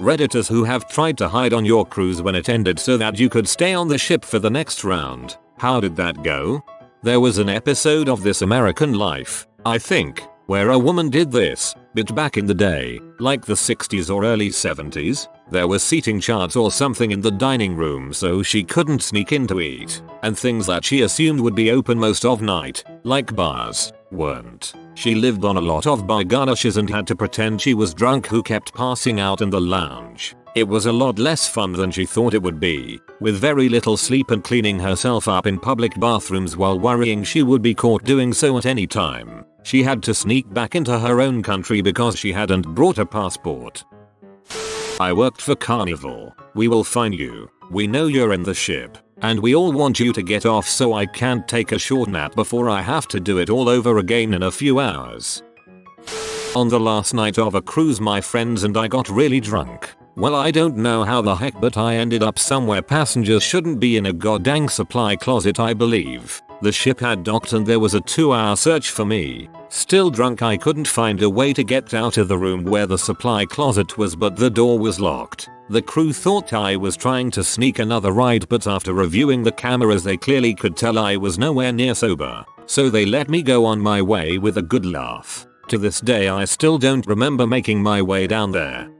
Redditors who have tried to hide on your cruise when it ended so that you could stay on the ship for the next round. How did that go? There was an episode of This American Life, I think, where a woman did this, but back in the day, like the 60s or early 70s, there were seating charts or something in the dining room so she couldn't sneak in to eat, and things that she assumed would be open most of night, like bars, weren't. She lived on a lot of bar garnishes and had to pretend she was drunk who kept passing out in the lounge. It was a lot less fun than she thought it would be, with very little sleep and cleaning herself up in public bathrooms while worrying she would be caught doing so at any time. She had to sneak back into her own country because she hadn't brought a passport. I worked for Carnival. We will find you. We know you're in the ship. And we all want you to get off so I can't take a short nap before I have to do it all over again in a few hours. On the last night of a cruise my friends and I got really drunk. Well, I don't know how the heck, but I ended up somewhere passengers shouldn't be, in a goddamn supply closet I believe. The ship had docked and there was a 2-hour search for me. Still drunk, I couldn't find a way to get out of the room where the supply closet was, but the door was locked. The crew thought I was trying to sneak another ride, but after reviewing the cameras they clearly could tell I was nowhere near sober. So they let me go on my way with a good laugh. To this day I still don't remember making my way down there.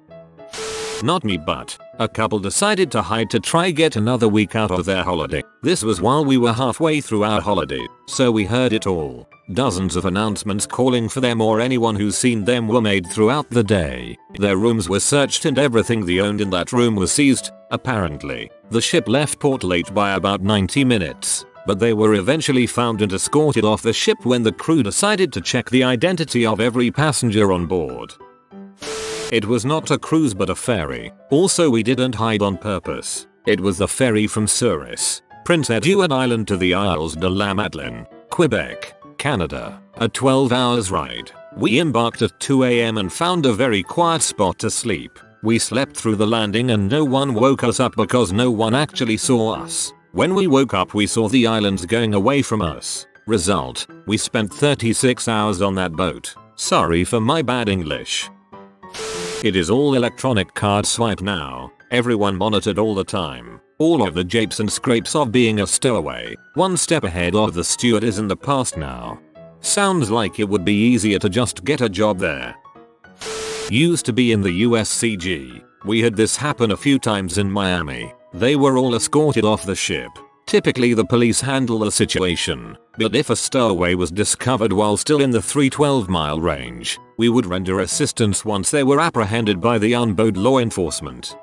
Not me, but a couple decided to hide to try get another week out of their holiday. This was while we were halfway through our holiday, so we heard it all. Dozens of announcements calling for them or anyone who's seen them were made throughout the day. Their rooms were searched and everything they owned in that room was seized. Apparently, the ship left port late by about 90 minutes, but they were eventually found and escorted off the ship when the crew decided to check the identity of every passenger on board. It was not a cruise but a ferry. Also, we didn't hide on purpose. It was the ferry from Souris, Prince Edward Island to the Isles de la Madeleine, Quebec, Canada. A 12 hours ride. We embarked at 2 AM and found a very quiet spot to sleep. We slept through the landing and no one woke us up because no one actually saw us. When we woke up we saw the islands going away from us. Result, we spent 36 hours on that boat. Sorry for my bad English. It is all electronic card swipe now. Everyone monitored all the time. All of the japes and scrapes of being a stowaway, one step ahead of the steward, is in the past now. Sounds like it would be easier to just get a job there. Used to be in the USCG. We had this happen a few times in Miami. They were all escorted off the ship. Typically the police handle the situation, but if a stowaway was discovered while still in the 312-mile range, we would render assistance once they were apprehended by the on-board law enforcement.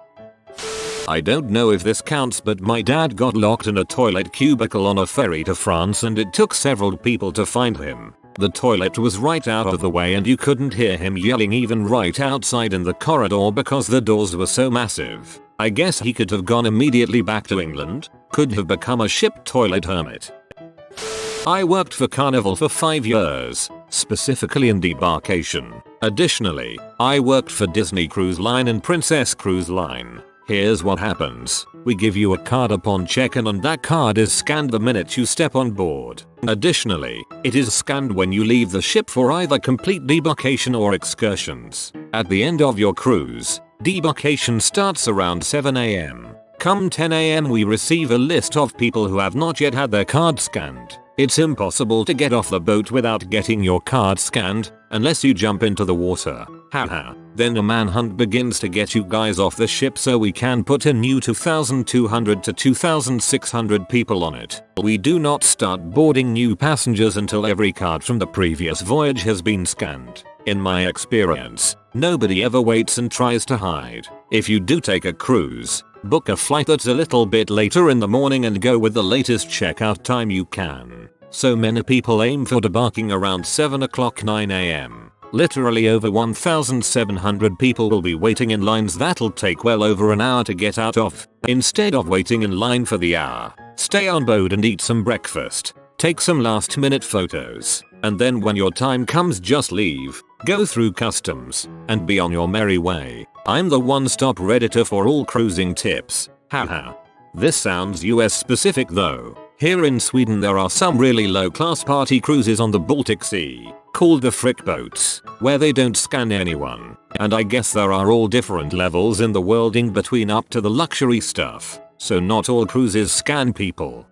I don't know if this counts, but my dad got locked in a toilet cubicle on a ferry to France and it took several people to find him. The toilet was right out of the way and you couldn't hear him yelling even right outside in the corridor because the doors were so massive. I guess he could have gone immediately back to England, could have become a ship toilet hermit. I worked for Carnival for 5 years, specifically in debarkation. Additionally, I worked for Disney Cruise Line and Princess Cruise Line. Here's what happens. We give you a card upon check-in and that card is scanned the minute you step on board. Additionally, it is scanned when you leave the ship for either complete debarkation or excursions. At the end of your cruise, debarkation starts around 7 AM. Come 10 AM we receive a list of people who have not yet had their card scanned. It's impossible to get off the boat without getting your card scanned, unless you jump into the water. Haha. Then a manhunt begins to get you guys off the ship so we can put a new 2,200 to 2,600 people on it. We do not start boarding new passengers until every card from the previous voyage has been scanned. In my experience, nobody ever waits and tries to hide. If you do take a cruise, book a flight that's a little bit later in the morning and go with the latest checkout time you can. So many people aim for debarking around 7 o'clock 9 AM. Literally over 1,700 people will be waiting in lines that'll take well over an hour to get out of. Instead of waiting in line for the hour, stay on board and eat some breakfast. Take some last minute photos. And then when your time comes just leave, go through customs, and be on your merry way. I'm the one-stop Redditor for all cruising tips. Haha. This sounds US specific though. Here in Sweden there are some really low-class party cruises on the Baltic Sea, called the frick boats, where they don't scan anyone. And I guess there are all different levels in the worlding between up to the luxury stuff, so not all cruises scan people.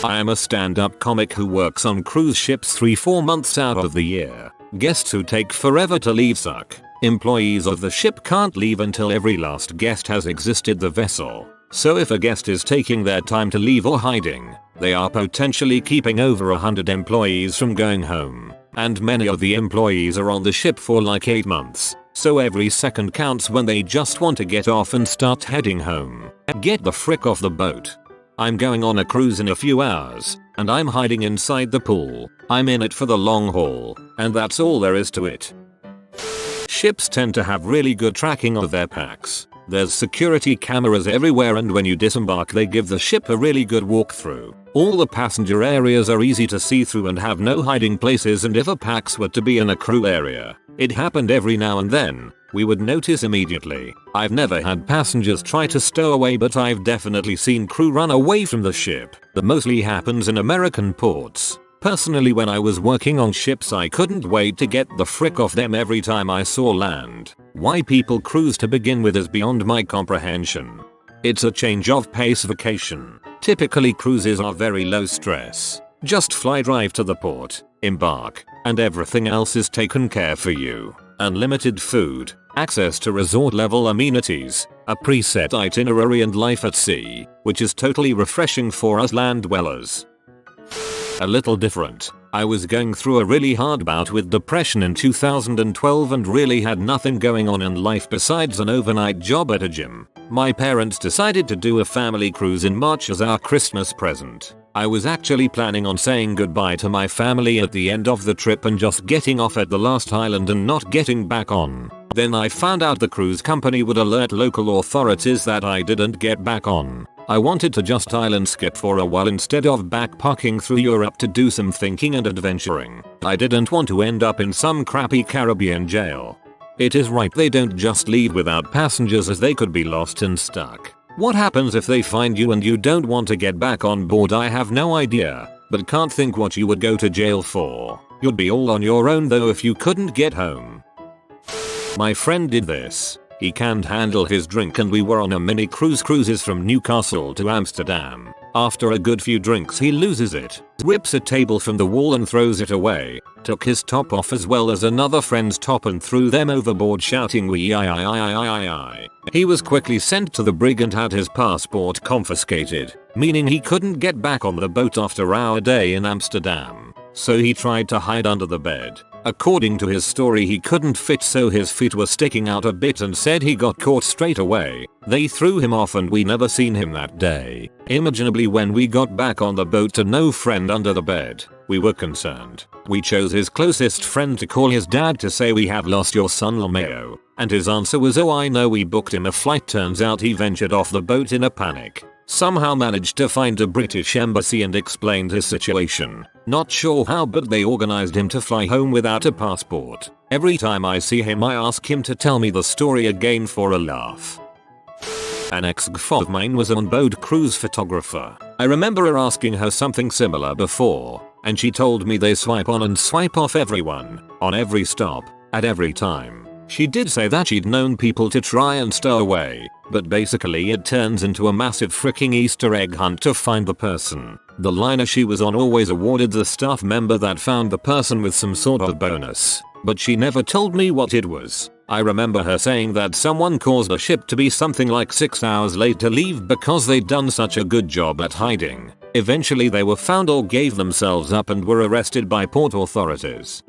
I am a stand-up comic who works on cruise ships 3-4 months out of the year. Guests who take forever to leave suck. Employees of the ship can't leave until every last guest has exited the vessel. So if a guest is taking their time to leave or hiding, they are potentially keeping over 100 employees from going home. And many of the employees are on the ship for like 8 months. So every second counts when they just want to get off and start heading home. Get the frick off the boat. I'm going on a cruise in a few hours, and I'm hiding inside the pool. I'm in it for the long haul, and that's all there is to it. Ships tend to have really good tracking of their packs. There's security cameras everywhere, and when you disembark they give the ship a really good walkthrough. All the passenger areas are easy to see through and have no hiding places, and if a packs were to be in a crew area, it happened every now and then, we would notice immediately. I've never had passengers try to stow away, but I've definitely seen crew run away from the ship. That mostly happens in American ports. Personally, when I was working on ships I couldn't wait to get the frick off them every time I saw land. Why people cruise to begin with is beyond my comprehension. It's a change of pace vacation. Typically cruises are very low stress. Just fly, drive to the port, embark, and everything else is taken care for you. Unlimited food, access to resort level amenities, a preset itinerary, and life at sea, which is totally refreshing for us land dwellers. A little different. I was going through a really hard bout with depression in 2012 and really had nothing going on in life besides an overnight job at a gym. My parents decided to do a family cruise in March as our Christmas present. I was actually planning on saying goodbye to my family at the end of the trip and just getting off at the last island and not getting back on. Then I found out the cruise company would alert local authorities that I didn't get back on. I wanted to just island skip for a while instead of backpacking through Europe to do some thinking and adventuring. I didn't want to end up in some crappy Caribbean jail. It is right they don't just leave without passengers, as they could be lost and stuck. What happens if they find you and you don't want to get back on board? I have no idea, but can't think what you would go to jail for. You'd be all on your own though if you couldn't get home. My friend did this. He can't handle his drink and we were on a mini cruises from Newcastle to Amsterdam. After a good few drinks he loses it, rips a table from the wall and throws it away, took his top off as well as another friend's top and threw them overboard shouting "Wee I." He was quickly sent to the brig and had his passport confiscated, meaning he couldn't get back on the boat after our day in Amsterdam. So he tried to hide under the bed. According to his story he couldn't fit, so his feet were sticking out a bit, and said he got caught straight away. They threw him off and we never seen him that day. Imaginably when we got back on the boat and no friend under the bed, we were concerned. We chose his closest friend to call his dad to say we have lost your son Lomeo, and his answer was "Oh I know, we booked him a flight." Turns out he ventured off the boat in a panic. Somehow managed to find a British embassy and explained his situation. Not sure how, but they organized him to fly home without a passport. Every time I see him I ask him to tell me the story again for a laugh. An ex-gf of mine was an on-board cruise photographer. I remember her asking her something similar before, and she told me they swipe on and swipe off everyone, on every stop, at every time. She did say that she'd known people to try and stow away, but basically it turns into a massive freaking Easter egg hunt to find the person. The liner she was on always awarded the staff member that found the person with some sort of bonus, but she never told me what it was. I remember her saying that someone caused the ship to be something like 6 hours late to leave because they'd done such a good job at hiding. Eventually they were found or gave themselves up and were arrested by port authorities.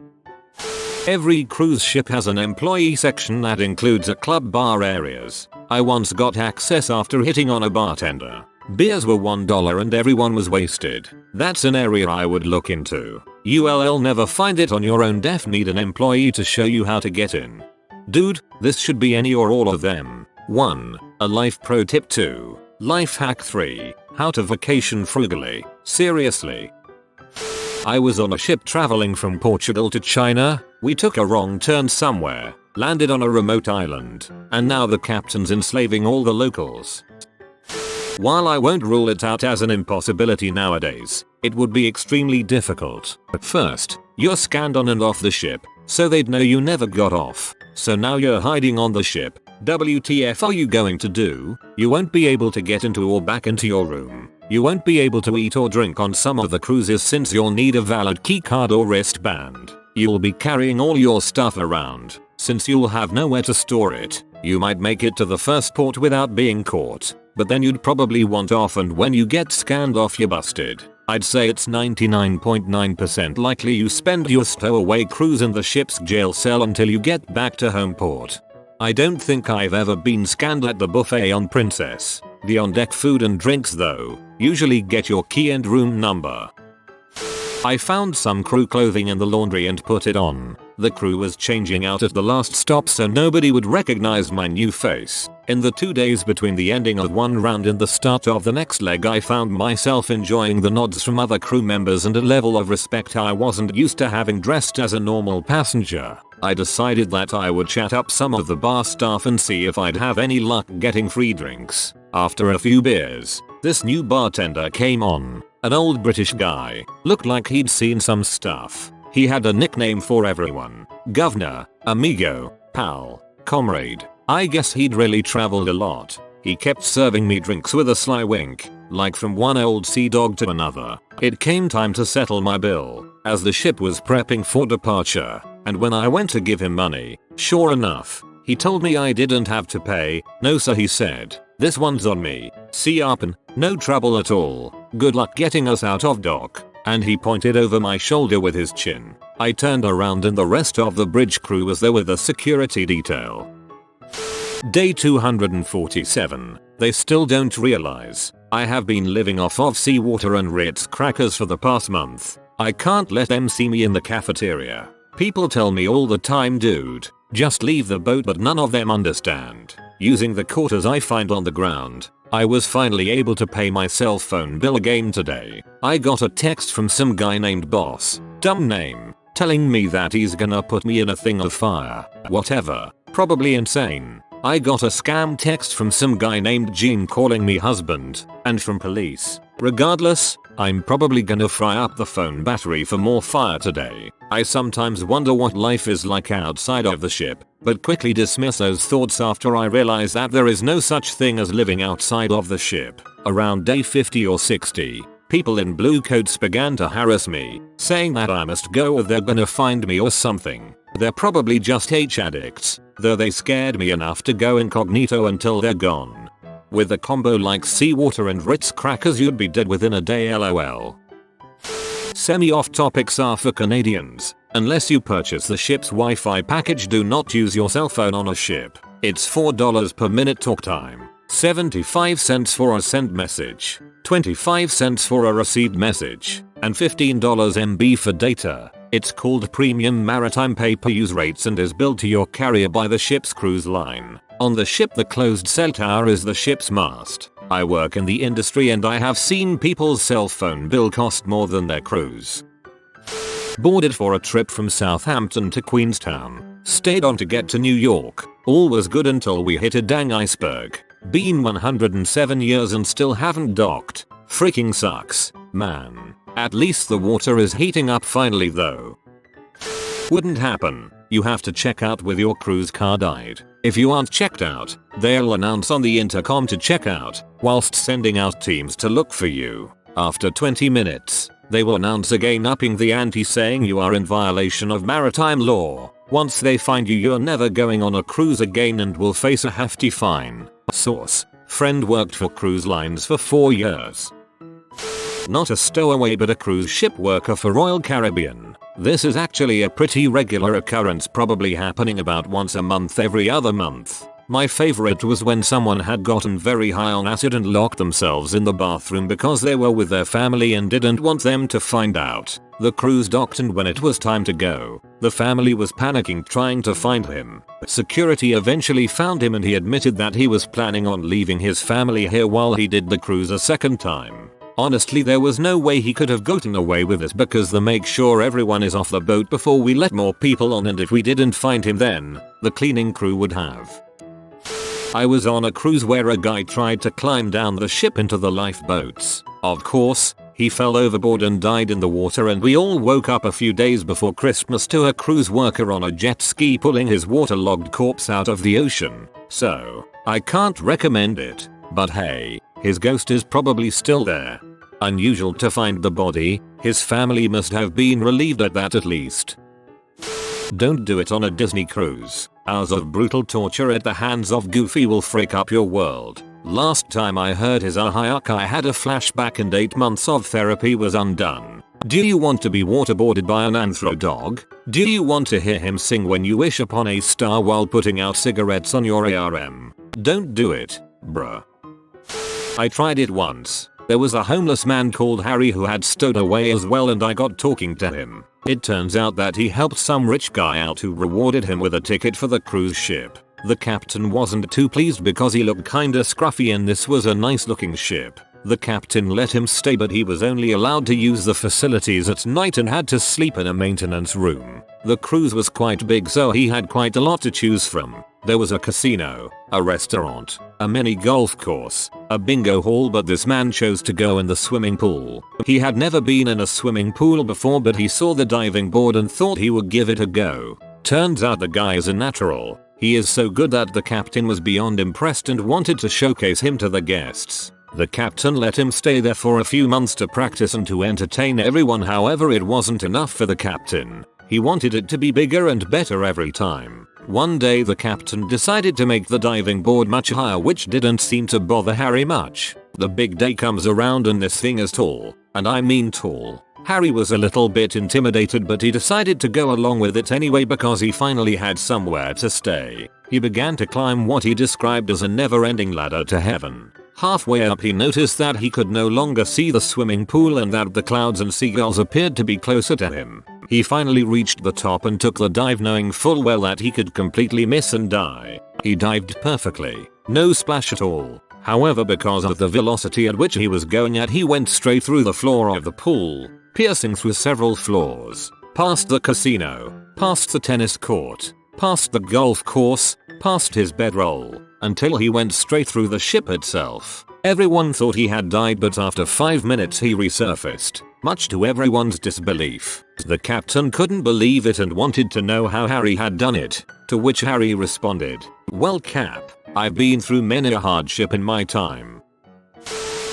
Every cruise ship has an employee section that includes a club bar areas. I once got access after hitting on a bartender. Beers were $1 and everyone was wasted. That's an area I would look into. You'll never find it on your own. Def need an employee to show you how to get in. Dude, this should be any or all of them. 1. A life pro tip. 2. Life hack. 3. How to vacation frugally. Seriously. I was on a ship traveling from Portugal to China. We took a wrong turn somewhere, landed on a remote island, and now the captain's enslaving all the locals. While I won't rule it out as an impossibility nowadays, It would be extremely difficult. First, you're scanned on and off the ship, so they'd know you never got off. So now you're hiding on the ship. WTF are you going to do? You won't be able to get into or back into your room. You won't be able to eat or drink on some of the cruises since you'll need a valid keycard or wristband. You'll be carrying all your stuff around. Since you'll have nowhere to store it, you might make it to the first port without being caught, but then you'd probably want off, and when you get scanned off you're busted. I'd say it's 99.9% likely you spend your stowaway cruise in the ship's jail cell until you get back to home port. I don't think I've ever been scanned at the buffet on Princess. The on-deck food and drinks though, usually get your key and room number. I found some crew clothing in the laundry and put it on. The crew was changing out at the last stop so nobody would recognize my new face. In the 2 days between the ending of one round and the start of the next leg, I found myself enjoying the nods from other crew members and a level of respect I wasn't used to, having dressed as a normal passenger. I decided that I would chat up some of the bar staff and see if I'd have any luck getting free drinks. After a few beers, this new bartender came on. An old British guy. Looked like he'd seen some stuff. He had a nickname for everyone. Governor, amigo, pal, comrade. I guess he'd really traveled a lot. He kept serving me drinks with a sly wink, like from one old sea dog to another. It came time to settle my bill, as the ship was prepping for departure, and when I went to give him money, sure enough, he told me I didn't have to pay. No sir, he said. This one's on me. See yarpin', no trouble at all. Good luck getting us out of dock. And he pointed over my shoulder with his chin. I turned around and the rest of the bridge crew was there with a security detail. Day 247. They still don't realize I have been living off of seawater and Ritz crackers for the past month. I can't let them see me in the cafeteria. People tell me all the time, dude, just leave the boat, but none of them understand. Using the quarters I find on the ground, I was finally able to pay my cell phone bill again today. I got a text from some guy named Boss, dumb name, telling me that he's gonna put me in a thing of fire. Whatever, probably insane. I got a scam text from some guy named Gene calling me husband, and from police. Regardless, I'm probably gonna fry up the phone battery for more fire today. I sometimes wonder what life is like outside of the ship, but quickly dismiss those thoughts after I realize that there is no such thing as living outside of the ship. Around day 50 or 60, people in blue coats began to harass me, saying that I must go or they're gonna find me or something. They're probably just H addicts, though they scared me enough to go incognito until they're gone. With a combo like seawater and Ritz crackers, you'd be dead within a day, lol. Semi-off topics are for Canadians. Unless you purchase the ship's Wi-Fi package, do not use your cell phone on a ship. It's $4 per minute talk time, 75 cents for a sent message, 25 cents for a received message, and $15 MB for data. It's called Premium Maritime pay-per-use rates and is billed to your carrier by the ship's cruise line. On the ship, the closed cell tower is the ship's mast. I work in the industry and I have seen people's cell phone bill cost more than their cruise. Boarded for a trip from Southampton to Queenstown. Stayed on to get to New York. All was good until we hit a dang iceberg. Been 107 years and still haven't docked. Freaking sucks, man. At least the water is heating up finally though. Wouldn't happen. You have to check out with your cruise card ID. If you aren't checked out, they'll announce on the intercom to check out, whilst sending out teams to look for you. After 20 minutes, they will announce again, upping the ante, saying you are in violation of maritime law. Once they find you, you're never going on a cruise again and will face a hefty fine. Source: friend worked for cruise lines for 4 years. Not a stowaway but a cruise ship worker for Royal Caribbean. This is actually a pretty regular occurrence, probably happening about once a month, every other month. My favorite was when someone had gotten very high on acid and locked themselves in the bathroom because they were with their family and didn't want them to find out. The cruise docked, and when it was time to go, the family was panicking trying to find him. Security eventually found him and he admitted that he was planning on leaving his family here while he did the cruise a second time. Honestly, there was no way he could have gotten away with this because they make sure everyone is off the boat before we let more people on, and if we didn't find him then, the cleaning crew would have. I was on a cruise where a guy tried to climb down the ship into the lifeboats. Of course, He fell overboard and died in the water, and we all woke up a few days before Christmas to a cruise worker on a jet ski pulling his waterlogged corpse out of the ocean. So, I can't recommend it. But hey, his ghost is probably still there. Unusual to find the body, his family must have been relieved at that at least. Don't do it on a Disney cruise. Hours of brutal torture at the hands of Goofy will freak up your world. Last time I heard his ahayaka I had a flashback and 8 months of therapy was undone. Do you want to be waterboarded by an anthro dog? Do you want to hear him sing when you wish upon a star while putting out cigarettes on your ARM? Don't do it, bruh. I tried it once. There was a homeless man called Harry who had stowed away as well, and I got talking to him. It turns out that he helped some rich guy out who rewarded him with a ticket for the cruise ship. The captain wasn't too pleased because he looked kinda scruffy and this was a nice looking ship. The captain let him stay, but he was only allowed to use the facilities at night and had to sleep in a maintenance room. The cruise was quite big, so he had quite a lot to choose from. There was a casino, a restaurant, a mini golf course, a bingo hall, but this man chose to go in the swimming pool. He had never been in a swimming pool before, but he saw the diving board and thought he would give it a go. Turns out the guy is a natural. He is so good that the captain was beyond impressed and wanted to showcase him to the guests. The captain let him stay there for a few months to practice and to entertain everyone. However, it wasn't enough for the captain. He wanted it to be bigger and better every time. One day the captain decided to make the diving board much higher, which didn't seem to bother Harry much. The big day comes around and this thing is tall. And I mean tall. Harry was a little bit intimidated, but he decided to go along with it anyway because he finally had somewhere to stay. He began to climb what he described as a never-ending ladder to heaven. Halfway up he noticed that he could no longer see the swimming pool and that the clouds and seagulls appeared to be closer to him. He finally reached the top and took the dive, knowing full well that he could completely miss and die. He dived perfectly. No splash at all. However, because of the velocity at which he was going at, he went straight through the floor of the pool, piercing through several floors, past the casino, past the tennis court, past the golf course, past his bedroll, until he went straight through the ship itself. Everyone thought he had died, but after 5 minutes he resurfaced, much to everyone's disbelief. The captain couldn't believe it and wanted to know how Harry had done it, to which Harry responded, "Well, Cap, I've been through many a hardship in my time."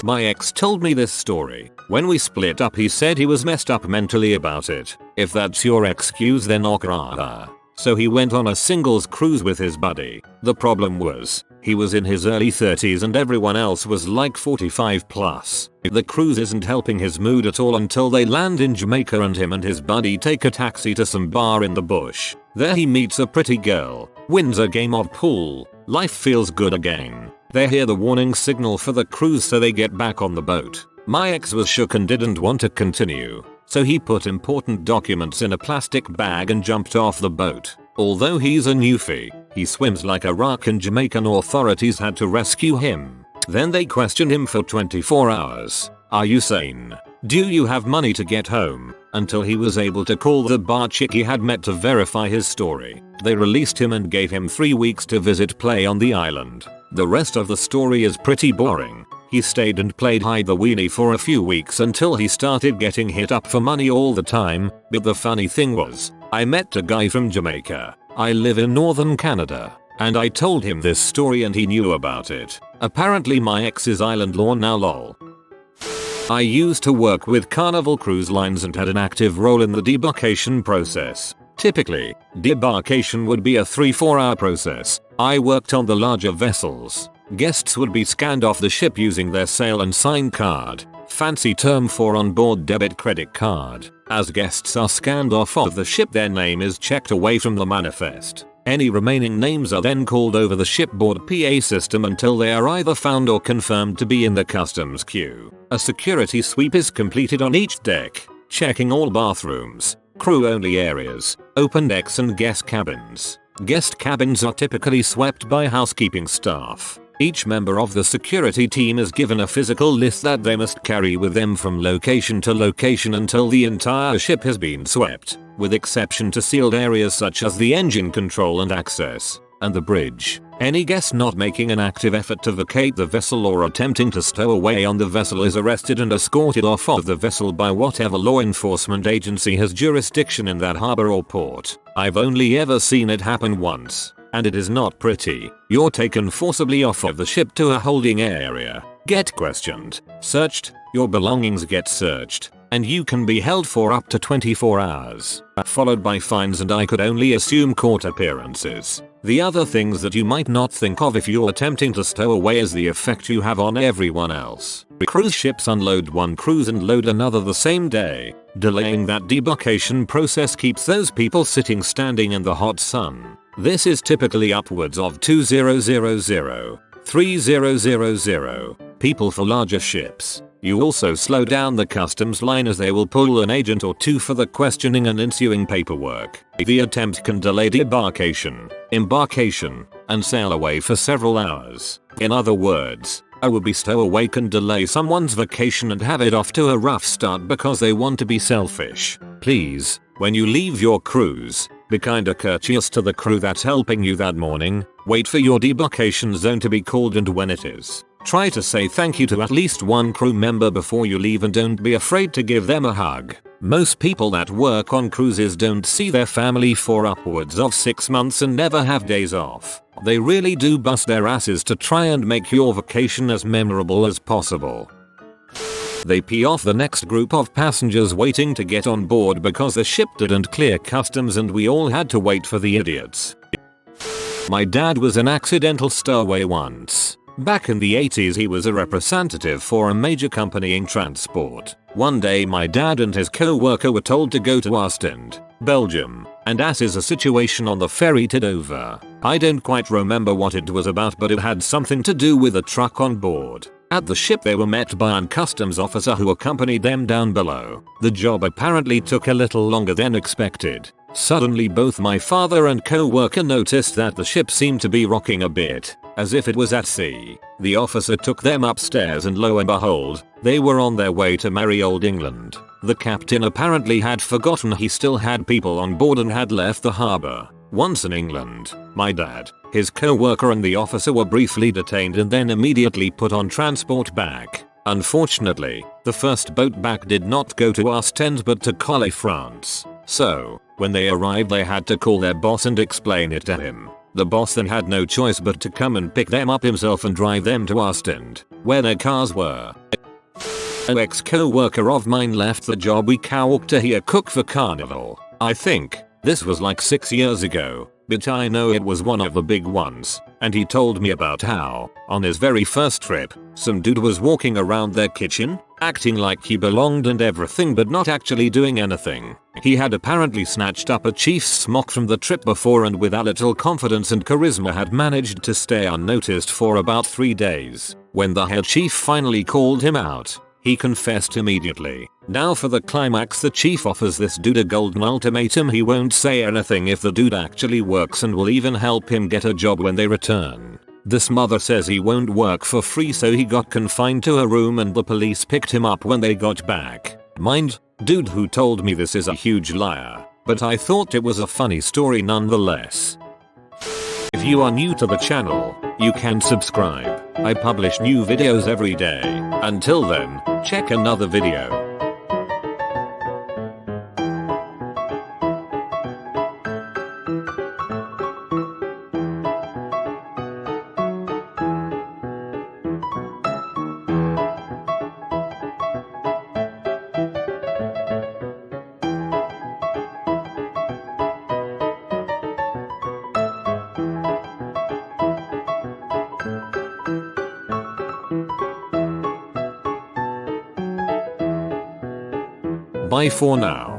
My ex told me this story. When we split up, he said he was messed up mentally about it. If that's your excuse, then okra. So he went on a singles cruise with his buddy. The problem was, he was in his early 30s and everyone else was like 45 plus. The cruise isn't helping his mood at all until they land in Jamaica and him and his buddy take a taxi to some bar in the bush. There he meets a pretty girl, wins a game of pool. Life feels good again. They hear the warning signal for the cruise, so they get back on the boat. My ex was shook and didn't want to continue. So he put important documents in a plastic bag and jumped off the boat. Although he's a newfie, he swims like a rock and Jamaican authorities had to rescue him. Then they questioned him for 24 hours. "Are you sane? Do you have money to get home?" Until he was able to call the bar chick he had met to verify his story. They released him and gave him 3 weeks to visit play on the island. The rest of the story is pretty boring. He stayed and played hide the weenie for a few weeks until he started getting hit up for money all the time. But the funny thing was, I met a guy from Jamaica. I live in northern Canada. And I told him this story and he knew about it. Apparently my ex's island law now lol. I used to work with Carnival Cruise Lines and had an active role in the debarkation process. Typically, debarkation would be a 3-4 hour process. I worked on the larger vessels. Guests would be scanned off the ship using their sail and sign card, fancy term for onboard debit credit card. As guests are scanned off of the ship, their name is checked away from the manifest. Any remaining names are then called over the shipboard PA system until they are either found or confirmed to be in the customs queue. A security sweep is completed on each deck, checking all bathrooms, crew-only areas, open decks and guest cabins. Guest cabins are typically swept by housekeeping staff. Each member of the security team is given a physical list that they must carry with them from location to location until the entire ship has been swept, with exception to sealed areas such as the engine control and access, and the bridge. Any guest not making an active effort to vacate the vessel or attempting to stow away on the vessel is arrested and escorted off of the vessel by whatever law enforcement agency has jurisdiction in that harbor or port. I've only ever seen it happen once, and it is not pretty. You're taken forcibly off of the ship to a holding area, get questioned, searched, your belongings get searched, and you can be held for up to 24 hours, followed by fines and I could only assume court appearances. The other things that you might not think of if you're attempting to stow away is the effect you have on everyone else. Cruise ships unload one cruise and load another the same day. Delaying that debarkation process keeps those people sitting standing in the hot sun. This is typically upwards of 2000, 3000 people for larger ships. You also slow down the customs line as they will pull an agent or two for the questioning and ensuing paperwork. The attempt can delay debarkation, embarkation, and sail away for several hours. In other words, a would-be stowaway can delay someone's vacation and have it off to a rough start because they want to be selfish. Please, when you leave your cruise, be kinda courteous to the crew that's helping you that morning. Wait for your debarkation zone to be called, and when it is, try to say thank you to at least one crew member before you leave and don't be afraid to give them a hug. Most people that work on cruises don't see their family for upwards of 6 months and never have days off. They really do bust their asses to try and make your vacation as memorable as possible. They pee off the next group of passengers waiting to get on board because the ship didn't clear customs and we all had to wait for the idiots. My dad was an accidental stowaway once. Back in the 80s he was a representative for a major company in transport. One day my dad and his co-worker were told to go to Ostend, Belgium, and as is a situation on the ferry to Dover. I don't quite remember what it was about, but it had something to do with a truck on board. At the ship they were met by a customs officer who accompanied them down below. The job apparently took a little longer than expected. Suddenly both my father and co-worker noticed that the ship seemed to be rocking a bit, as if it was at sea. The officer took them upstairs and lo and behold, they were on their way to merry old England. The captain apparently had forgotten he still had people on board and had left the harbour. Once in England, my dad, his co-worker and the officer were briefly detained and then immediately put on transport back. Unfortunately, the first boat back did not go to Ostend but to Calais, France. So, when they arrived they had to call their boss and explain it to him. The boss then had no choice but to come and pick them up himself and drive them to Ostend, where their cars were. An ex-co-worker of mine left the job week after he cooked for Carnival. I think this was like 6 years ago, but I know it was one of the big ones, and he told me about how, on his very first trip, some dude was walking around their kitchen, acting like he belonged and everything but not actually doing anything. He had apparently snatched up a chief's smock from the trip before and with a little confidence and charisma had managed to stay unnoticed for about 3 days. When the head chief finally called him out, he confessed immediately. Now for the climax, the chief offers this dude a golden ultimatum. He won't say anything if the dude actually works and will even help him get a job when they return. This mother says he won't work for free, so he got confined to a room and the police picked him up when they got back. Mind, dude who told me this is a huge liar, but I thought it was a funny story nonetheless. If you are new to the channel, you can subscribe. I publish new videos every day. Until then, check another video. Bye for now.